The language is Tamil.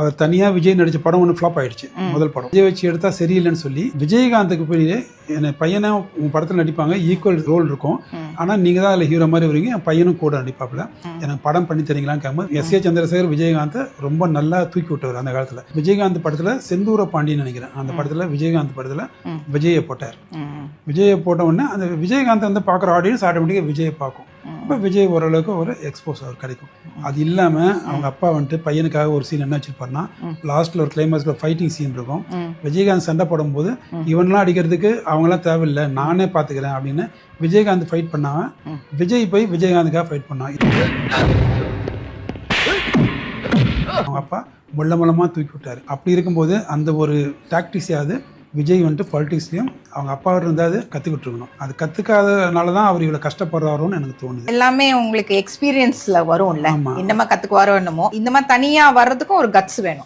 அவர் தனியா விஜய் நடிச்ச படம் ஒன்று ஃப்ளாப் ஆயிடுச்சு. முதல் படம் விஜய் வச்சு எடுத்தா சரியில்லைன்னு சொல்லி விஜயகாந்துக்கு போய் என் பையனை உன் படத்தில் நடிப்பாங்க, ஈக்குவல் ரோல் இருக்கும், ஆனா நீங்க தான் அதில் ஹீரோ மாதிரி வருவீங்க, என் பையனும் கூட நடிப்பாப்புல, எனக்கு படம் பண்ணி தரீங்களான்னு கேட்கும்போது எஸ் ஏ சந்திரசேகர் விஜயகாந்த் ரொம்ப நல்லா தூக்கி விட்டவர். அந்த காலத்துல விஜயகாந்த் படத்துல செந்தூர பாண்டியன்னு நினைக்கிறேன், அந்த படத்துல விஜயகாந்த் படத்துல விஜயை போட்டார். விஜயை போட்ட உடனே அந்த விஜயகாந்த் வந்து பார்க்குற ஆடியன்ஸ் ஆட்டோமேட்டிக்காக விஜயை பார்க்கும். அப்போ விஜய் ஓரளவுக்கு ஒரு எக்ஸ்போஸ் அவர் கிடைக்கும். அது இல்லாமல் அவங்க அப்பா வந்துட்டு பையனுக்காக ஒரு சீன் என்ன வச்சிருப்பாருன்னா, லாஸ்ட்ல ஒரு கிளைமேக்ஸ்ல ஃபைட்டிங் சீன் இருக்கும். விஜயகாந்த் சண்டை போடும்போது இவன்லாம் அடிக்கிறதுக்கு அவங்களாம் தேவையில்லை, நானே பார்த்துக்கிறேன் அப்படின்னு விஜயகாந்த் ஃபைட் பண்ணாம விஜய் போய் விஜயகாந்துக்காக ஃபைட் பண்ணான். அவங்க அப்பா மூலமாக தூக்கி விட்டாரு. அப்படி இருக்கும்போது அந்த ஒரு டாக்டிக்ஸையாவது விஜய் வந்துட்டு பாலிடிக்ஸ்லையும் அவங்க அப்பா இருந்தாது கற்றுக்கிட்டு இருக்கணும். அது கற்றுக்காதனால தான் அவர் இவ்வளோ கஷ்டப்படுறாரோன்னு எனக்கு தோணுது. எல்லாமே உங்களுக்கு எக்ஸ்பீரியன்ஸில் வரும்ல, என்னமா கற்றுக்குவாரோ என்னமோ, இந்த மாதிரி தனியாக வர்றதுக்கும் ஒரு கட்ஸ் வேணும்.